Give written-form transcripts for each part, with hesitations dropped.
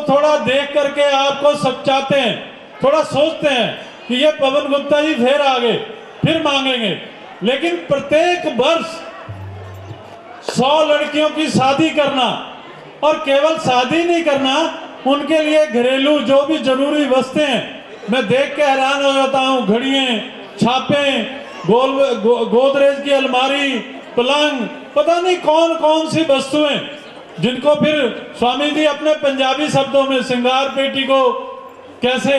थोड़ा देख करके आपको सचाते हैं, थोड़ा सोचते हैं कि ये पवन गुप्ता जी फिर आ गए, फिर मांगेंगे। लेकिन प्रत्येक वर्ष 100 लड़कियों की शादी करना, और केवल शादी नहीं करना, उनके लिए घरेलू जो भी जरूरी वस्तुएं हैं, मैं देख के हैरान हो जाता हूँ। घड़ियां, छापे, गोदरेज की अलमारी, पलंग, पता नहीं कौन कौन सी वस्तुएं, जिनको फिर स्वामी जी अपने पंजाबी शब्दों में श्रृंगार पेटी को कैसे,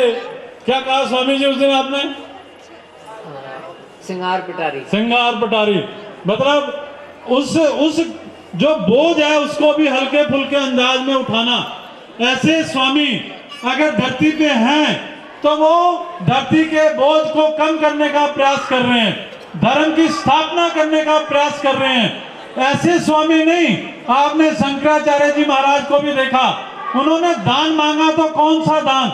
क्या कहा स्वामी जी उस दिन आपने? श्रृंगार पिटारी। श्रृंगार पटारी, मतलब उस जो बोझ है उसको भी हल्के फुल्के अंदाज में उठाना। ऐसे स्वामी अगर धरती पे हैं तो वो धरती के बोझ को कम करने का प्रयास कर रहे हैं, धर्म की स्थापना करने का प्रयास कर रहे हैं। ऐसे स्वामी नहीं, आपने शंकराचार्य जी महाराज को भी देखा, उन्होंने दान मांगा तो कौन सा दान,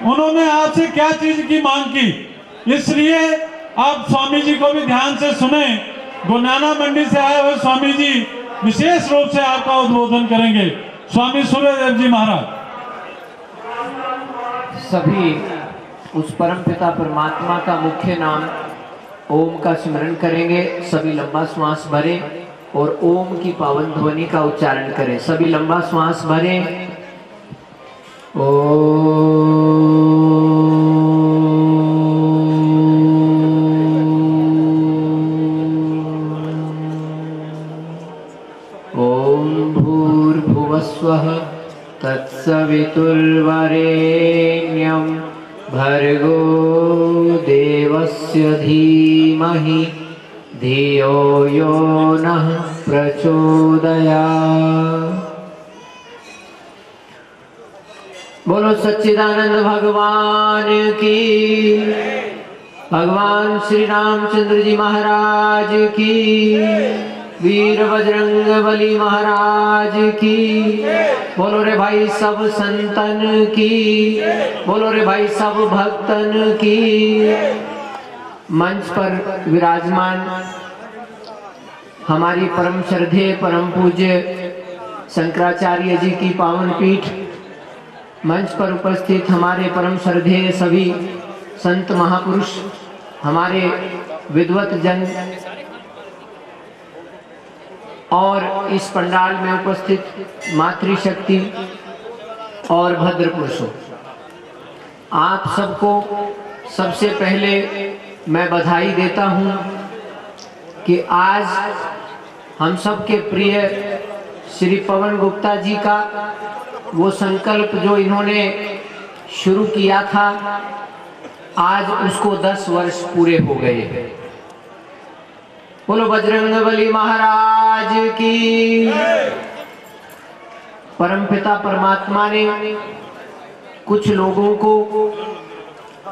उन्होंने आपसे क्या चीज की मांग की। इसलिए आप स्वामी जी को भी ध्यान से सुने। गुरनाना मंडी से आए हुए स्वामी जी विशेष रूप से आपका उद्बोधन करेंगे। स्वामी सूर्यदेव जी महाराज। सभी उस परम पिता परमात्मा का मुख्य नाम ओम का स्मरण करेंगे। सभी लंबा श्वास भरें और ओम की पावन ध्वनि का उच्चारण करें। सभी लंबा श्वास भरें। ओम भूर्भुवस्वः तत्सवितुर्वरेण्यं भर्गो देवस्य धीमहि धियो यो नः प्रचोदयात्। बोलो सच्चिदानंद भगवान की, भगवान श्री रामचंद्र जी महाराज की, वीर बजरंग बली महाराज की। बोलो रे भाई सब संतन की, बोलो रे भाई सब भक्तन की। मंच पर विराजमान हमारी परम श्रद्धेय परम पूज्य शंकराचार्य जी की पावन पीठ, मंच पर उपस्थित हमारे परम श्रद्धेय सभी संत महापुरुष, हमारे विद्वत जन और इस पंडाल में उपस्थित मातृशक्ति और भद्र पुरुषों, आप सबको सबसे पहले मैं बधाई देता हूं कि आज हम सबके प्रिय श्री पवन गुप्ता जी का वो संकल्प जो इन्होंने शुरू किया था, आज उसको 10 वर्ष पूरे हो गए। बोलो बजरंगबली महाराज की। परमपिता परमात्मा ने कुछ लोगों को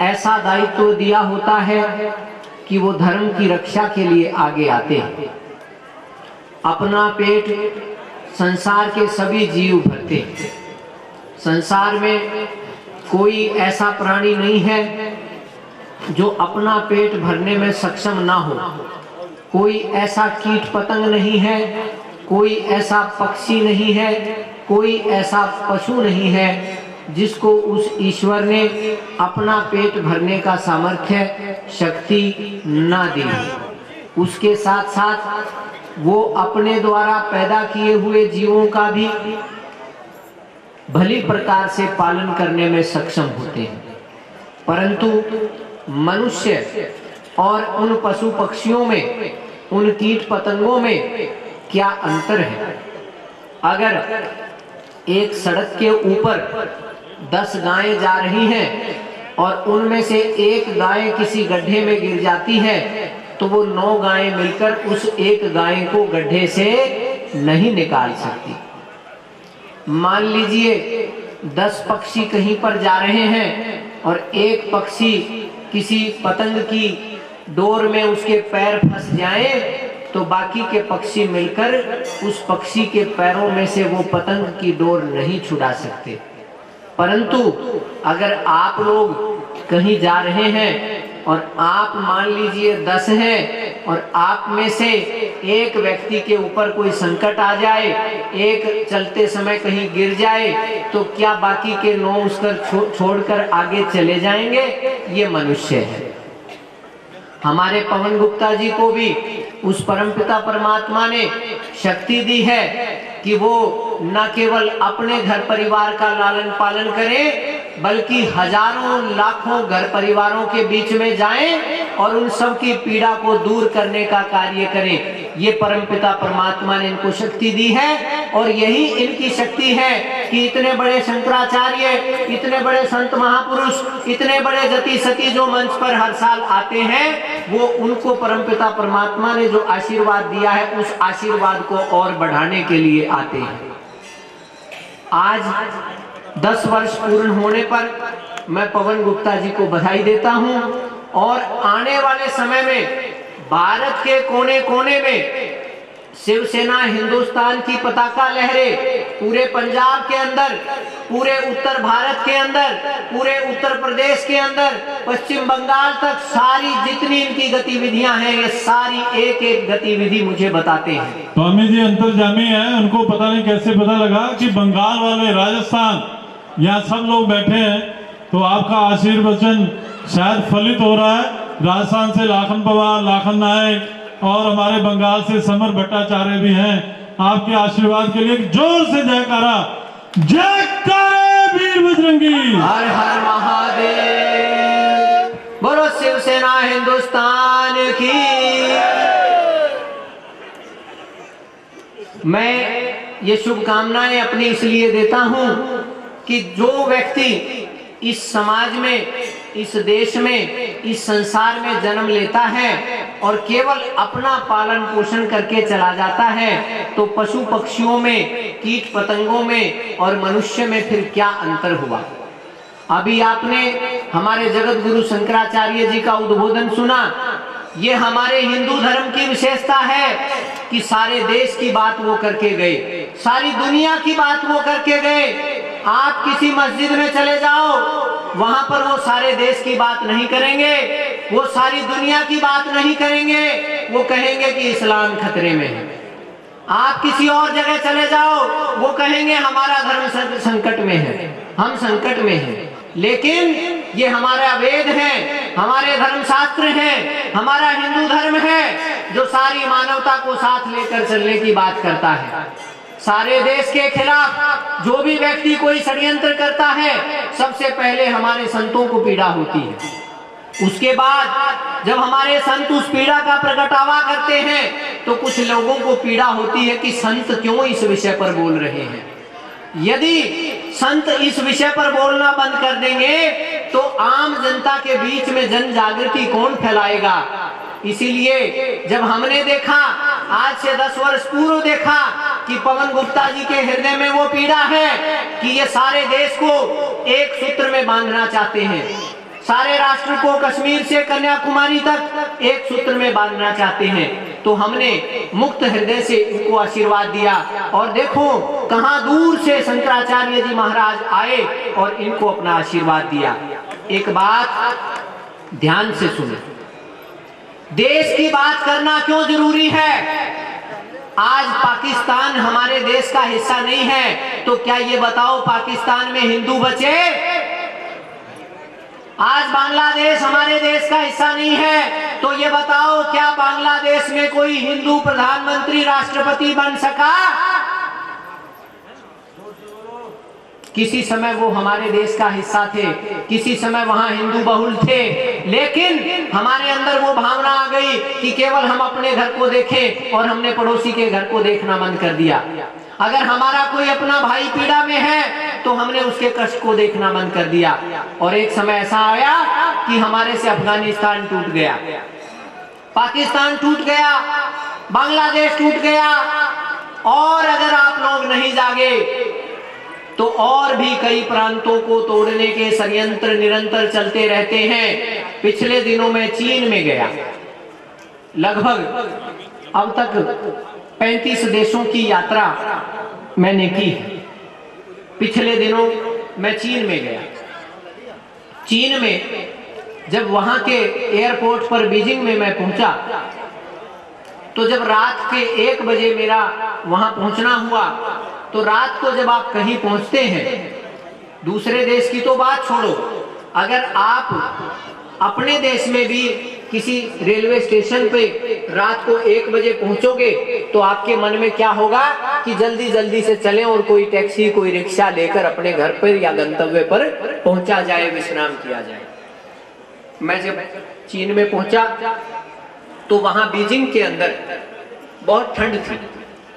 ऐसा दायित्व दिया होता है कि वो धर्म की रक्षा के लिए आगे आते हैं। अपना पेट संसार के सभी जीव भरते हैं। संसार में कोई ऐसा प्राणी नहीं है जो अपना पेट भरने में सक्षम ना हो। कोई ऐसा कीट पतंग नहीं है, कोई ऐसा पक्षी नहीं है, कोई ऐसा पशु नहीं है जिसको उस ईश्वर ने अपना पेट भरने का सामर्थ्य, शक्ति ना दी। उसके साथ साथ वो अपने द्वारा पैदा किए हुए जीवों का भी भली प्रकार से पालन करने में सक्षम होते हैं। परंतु मनुष्य और उन पशु पक्षियों में, उन कीट पतंगों में क्या अंतर है? अगर एक सड़क के ऊपर 10 गायें जा रही हैं और उनमें से एक गाय किसी गड्ढे में गिर जाती है तो वो 9 गायें मिलकर उस एक गाय को गड्ढे से नहीं निकाल सकती। मान लीजिए 10 पक्षी कहीं पर जा रहे हैं और एक पक्षी किसी पतंग की डोर में उसके पैर फंस जाए तो बाकी के पक्षी मिलकर उस पक्षी के पैरों में से वो पतंग की डोर नहीं छुड़ा सकते। परंतु अगर आप लोग कहीं जा रहे हैं और आप मान लीजिए 10 हैं और आप में से एक व्यक्ति के ऊपर कोई संकट आ जाए, एक चलते समय कहीं गिर जाए, तो क्या बाकी के 9 उसकर छोड़कर आगे चले जाएंगे? ये मनुष्य है। हमारे पवन गुप्ता जी को भी उस परमपिता परमात्मा ने शक्ति दी है कि वो न केवल अपने घर परिवार का लालन पालन करें, बल्कि हजारों लाखों घर परिवारों के बीच में जाएं और उन सब की पीड़ा को दूर करने का कार्य करें। ये परमपिता परमात्मा ने इनको शक्ति दी है और यही इनकी शक्ति है कि इतने बड़े शंकराचार्य, इतने बड़े संत महापुरुष, इतने बड़े जति सती जो मंच पर हर साल आते हैं, वो उनको परमपिता परमात्मा ने जो आशीर्वाद दिया है उस आशीर्वाद को और बढ़ाने के लिए आते हैं। आज 10 वर्ष पूर्ण होने पर मैं पवन गुप्ता जी को बधाई देता हूं और आने वाले समय में भारत के कोने कोने में शिवसेना हिंदुस्तान की पताका लहरे, पूरे पंजाब के अंदर, पूरे उत्तर भारत के अंदर, पूरे उत्तर प्रदेश के अंदर, पश्चिम बंगाल तक सारी जितनी इनकी गतिविधियां हैं, ये सारी एक एक गतिविधि मुझे बताते हैं। स्वामी जी अंतर्जामी है, उनको पता नहीं कैसे पता लगा कि बंगाल वाले, राजस्थान, यहाँ सब लोग बैठे हैं, तो आपका आशीर्वचन शायद फलित हो रहा है। राजस्थान से लाखन पवार, लाखन नायक और हमारे बंगाल से समर भट्टाचार्य भी हैं। आपके आशीर्वाद के लिए जोर से जयकारा, जयकारे वीर बजरंगी। हर हर महादेव, बोलो शिवसेना हिंदुस्तान की। मैं ये शुभकामनाएं अपनी इसलिए देता हूं कि जो व्यक्ति इस समाज में, इस देश में, इस संसार में जन्म लेता है और केवल अपना पालन पोषण करके चला जाता है, तो पशु पक्षियों में, कीट पतंगों में और मनुष्य में फिर क्या अंतर हुआ? अभी आपने हमारे जगत गुरु शंकराचार्य जी का उद्बोधन सुना। ये हमारे हिंदू धर्म की विशेषता है कि सारे देश की बात वो करके गए, सारी दुनिया की बात वो करके गए। आप किसी मस्जिद में चले जाओ, वहां पर वो सारे देश की बात नहीं करेंगे, वो सारी दुनिया की बात नहीं करेंगे, वो कहेंगे कि इस्लाम खतरे में है। आप किसी और जगह चले जाओ, वो कहेंगे हमारा धर्म संकट में है, हम संकट में हैं। लेकिन ये हमारा वेद है, हमारे धर्म शास्त्र हैं, हमारा हिंदू धर्म है जो सारी मानवता को साथ लेकर चलने की बात करता है। सारे देश के खिलाफ जो भी व्यक्ति कोई षड्यंत्र करता है, सबसे पहले हमारे संतों को पीड़ा होती है। उसके बाद जब हमारे संत उस पीड़ा का प्रगटावा करते हैं, तो कुछ लोगों को पीड़ा होती है कि संत क्यों इस विषय पर बोल रहे हैं। यदि संत इस विषय पर बोलना बंद कर देंगे, तो आम जनता के बीच में जन जागृति कौन फैलाएगा? इसीलिए जब हमने देखा, आज से 10 वर्ष पूर्व देखा कि पवन गुप्ता जी के हृदय में वो पीड़ा है कि ये सारे देश को एक सूत्र में बांधना चाहते हैं, सारे राष्ट्र को कश्मीर से कन्याकुमारी तक एक सूत्र में बांधना चाहते हैं, तो हमने मुक्त हृदय से इनको आशीर्वाद दिया। और देखो कहां दूर से शंकराचार्य जी महाराज आए और इनको अपना आशीर्वाद दिया। एक बात ध्यान से सुनो, देश की बात करना क्यों जरूरी है? आज पाकिस्तान हमारे देश का हिस्सा नहीं है, तो क्या ये बताओ पाकिस्तान में हिंदू बचे? आज बांग्लादेश हमारे देश का हिस्सा नहीं है, तो ये बताओ क्या बांग्लादेश में कोई हिंदू प्रधानमंत्री, राष्ट्रपति बन सका? किसी समय वो हमारे देश का हिस्सा थे, किसी समय वहां हिंदू बहुल थे, लेकिन हमारे अंदर वो भावना आ गई कि केवल हम अपने घर को देखें और हमने पड़ोसी के घर को देखना बंद कर दिया। अगर हमारा कोई अपना भाई पीड़ा में है, तो हमने उसके कष्ट को देखना बंद कर दिया। और एक समय ऐसा आया कि हमारे से अफगानिस्तान टूट गया, पाकिस्तान टूट गया, बांग्लादेश टूट गया, और अगर आप लोग नहीं जागे तो और भी कई प्रांतों को तोड़ने के षड्यंत्र निरंतर चलते रहते हैं। पिछले दिनों में चीन में गया, लगभग अब तक 35 देशों की यात्रा मैंने की। पिछले दिनों मैं चीन में गया। चीन में जब वहां के एयरपोर्ट पर बीजिंग में मैं पहुंचा, तो जब रात के 1 बजे मेरा वहां पहुंचना हुआ, तो रात को जब आप कहीं पहुंचते हैं, दूसरे देश की तो बात छोड़ो, अगर आप अपने देश में भी किसी रेलवे स्टेशन पे रात को 1 बजे पहुंचोगे, तो आपके मन में क्या होगा कि जल्दी जल्दी से चलें और कोई टैक्सी, कोई रिक्शा लेकर अपने घर पर या गंतव्य पर पहुंचा जाए, विश्राम किया जाए। मैं जब चीन में पहुंचा तो वहां बीजिंग के अंदर बहुत ठंड थी।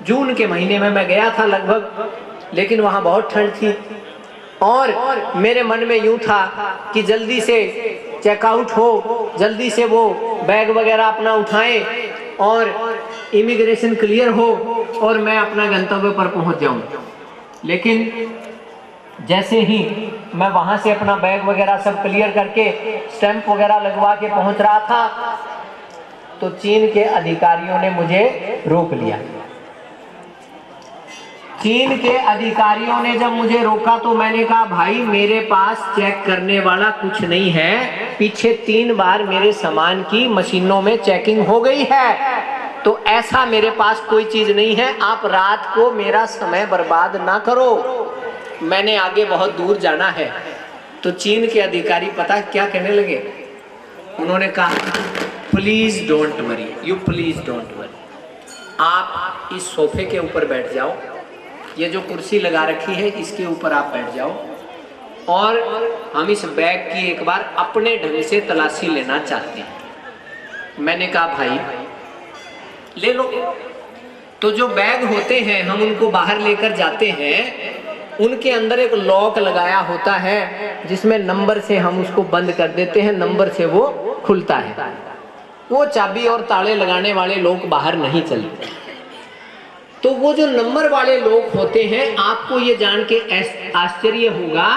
जून के महीने में मैं गया था लगभग, लेकिन वहां बहुत ठंड थी और मेरे मन में यूं था कि जल्दी से चेकआउट हो, जल्दी से वो बैग वगैरह अपना उठाएं और इमिग्रेशन क्लियर हो और मैं अपना गंतव्य पर पहुंच जाऊं। लेकिन जैसे ही मैं वहां से अपना बैग वगैरह सब क्लियर करके स्टैंप वगैरह लगवा के पहुंच रहा था, तो चीन के अधिकारियों ने मुझे रोक लिया। चीन के अधिकारियों ने जब मुझे रोका तो मैंने कहा, भाई मेरे पास चेक करने वाला कुछ नहीं है, पीछे 3 बार मेरे सामान की मशीनों में चेकिंग हो गई है, तो ऐसा मेरे पास कोई चीज नहीं है, आप रात को मेरा समय बर्बाद ना करो, मैंने आगे बहुत दूर जाना है। तो चीन के अधिकारी पता क्या कहने लगे, उन्होंने कहा, please don't worry, you please don't worry, आप इस सोफे के ऊपर बैठ जाओ, ये जो कुर्सी लगा रखी है इसके ऊपर आप बैठ जाओ और हम इस बैग की एक बार अपने ढंग से तलाशी लेना चाहते हैं। मैंने कहा, भाई ले लो। तो जो बैग होते हैं हम उनको बाहर लेकर जाते हैं, उनके अंदर एक लॉक लगाया होता है जिसमें नंबर से हम उसको बंद कर देते हैं, नंबर से वो खुलता है। वो चाबी और ताले लगाने वाले लोग बाहर नहीं चलते। तो वो जो नंबर वाले लोग होते हैं, आपको ये जान के आश्चर्य होगा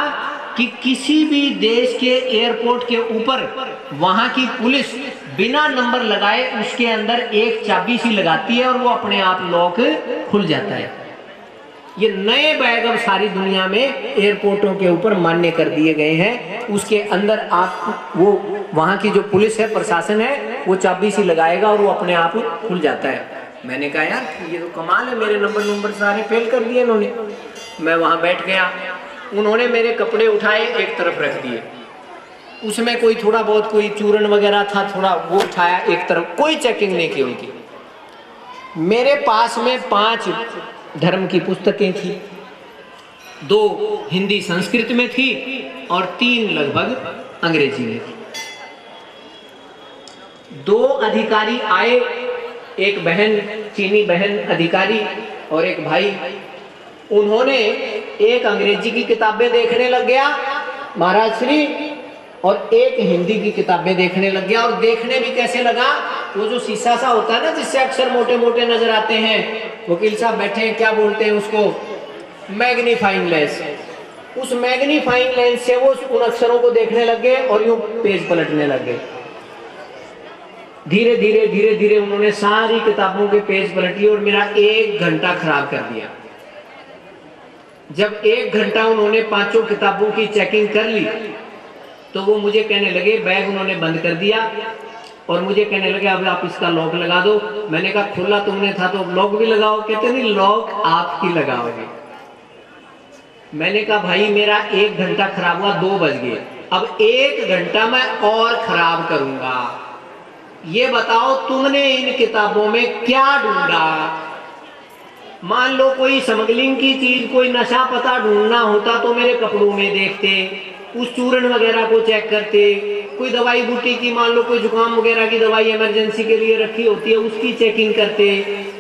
कि किसी भी देश के एयरपोर्ट के ऊपर वहां की पुलिस बिना नंबर लगाए उसके अंदर एक चाबी सी लगाती है और वो अपने आप लॉक खुल जाता है। ये नए बैग अब सारी दुनिया में एयरपोर्टों के ऊपर मान्य कर दिए गए हैं। उसके अंदर आप वो वहां की जो पुलिस है, प्रशासन है, वो चाबी सी लगाएगा और वो अपने आप खुल जाता है। मैंने कहा, यार ये तो कमाल है, मेरे नंबर सारे फेल कर दिए इन्होंने। मैं वहां बैठ गया, उन्होंने मेरे कपड़े उठाए एक तरफ रख दिए, उसमें कोई थोड़ा बहुत कोई चूरन वगैरह था, थोड़ा वो उठाया एक तरफ, कोई चेकिंग नहीं की उनकी। मेरे पास में 5 धर्म की पुस्तकें थी, 2 हिंदी संस्कृत में थी और 3 लगभग अंग्रेजी में थी। 2 अधिकारी आए, एक बहन, चीनी बहन अधिकारी और एक भाई। उन्होंने एक अंग्रेजी की किताबें देखने लग गया महाराज श्री, और एक हिंदी की किताबें देखने लग गया। और देखने भी कैसे लगा, वो जो शीशा सा होता है ना जिससे अक्षर मोटे मोटे नजर आते हैं, वकील साहब बैठे हैं, क्या बोलते हैं उसको, मैग्नीफाइंग लेंस। उस मैग्नीफाइंग लेंस से वो उन अक्षरों को देखने लग गए और यूं पेज पलटने लग गए। धीरे धीरे धीरे धीरे उन्होंने सारी किताबों के पेज पलटी और मेरा 1 घंटा खराब कर दिया। जब 1 घंटा उन्होंने 5 किताबों की चेकिंग कर ली, तो वो मुझे कहने लगे, बैग उन्होंने बंद कर दिया और मुझे कहने लगे, अब आप इसका लॉक लगा दो। मैंने कहा, खुला तुमने था तो लॉक भी लगाओ। कहते नहीं, लॉक आप ही लगाओगे। मैंने कहा, भाई मेरा 1 घंटा खराब हुआ, 2 बज गए, अब 1 घंटा मैं और खराब करूंगा। ये बताओ तुमने इन किताबों में क्या ढूंढा? मान लो कोई स्मगलिंग की चीज, कोई नशा पता ढूंढना होता तो मेरे कपड़ों में देखते, उस चूरन वगैरह को चेक करते, कोई दवाई बूटी की, मान लो कोई जुकाम वगैरह की दवाई इमरजेंसी के लिए रखी होती है, उसकी चेकिंग करते।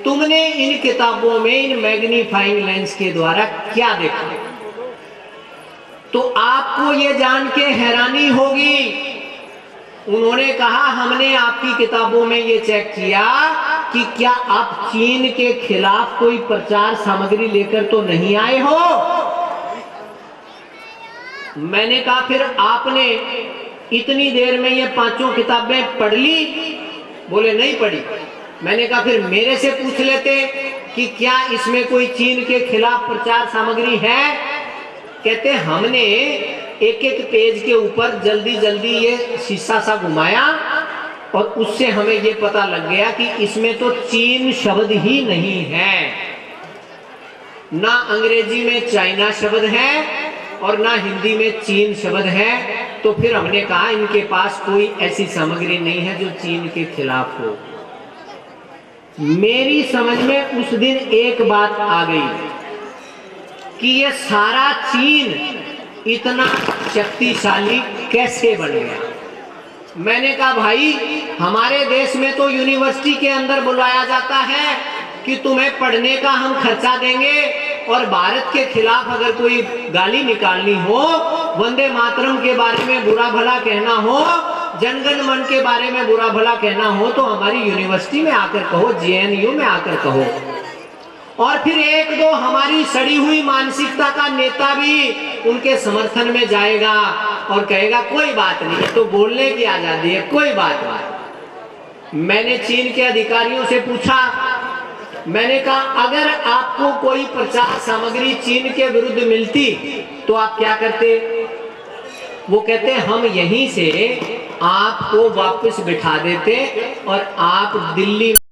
तुमने इन किताबों में इन मैग्नीफाइंग लेंस के द्वारा क्या देखा? तो आपको ये जान के हैरानी होगी, उन्होंने कहा, हमने आपकी किताबों में ये चेक किया कि क्या आप चीन के खिलाफ कोई प्रचार सामग्री लेकर तो नहीं आए हो। मैंने कहा, फिर आपने इतनी देर में ये 5 किताबें पढ़ ली? बोले नहीं पढ़ी। मैंने कहा, फिर मेरे से पूछ लेते कि क्या इसमें कोई चीन के खिलाफ प्रचार सामग्री है। कहते, हमने एक एक पेज के ऊपर जल्दी जल्दी ये शीशा सा घुमाया और उससे हमें ये पता लग गया कि इसमें तो चीन शब्द ही नहीं है, ना अंग्रेजी में चाइना शब्द है और ना हिंदी में चीन शब्द है। तो फिर हमने कहा इनके पास कोई ऐसी सामग्री नहीं है जो चीन के खिलाफ हो। मेरी समझ में उस दिन एक बात आ गई कि ये सारा चीन इतना शक्तिशाली कैसे बन गया। मैंने कहा भाई हमारे देश में तो यूनिवर्सिटी के अंदर बुलाया जाता है कि तुम्हें पढ़ने का हम खर्चा देंगे, और भारत के खिलाफ अगर कोई गाली निकालनी हो, वंदे मातरम के बारे में बुरा भला कहना हो, जनगण मन के बारे में बुरा भला कहना हो, तो हमारी यूनिवर्सिटी में आकर कहो, जेएनयू में आकर कहो। और फिर एक दो हमारी सड़ी हुई मानसिकता का नेता भी उनके समर्थन में जाएगा और कहेगा कोई बात नहीं, तो बोलने की आजादी है, कोई बात नहीं। मैंने चीन के अधिकारियों से पूछा, मैंने कहा अगर आपको कोई प्रचार सामग्री चीन के विरुद्ध मिलती तो आप क्या करते? वो कहते हम यहीं से आपको वापस बिठा देते और आप दिल्ली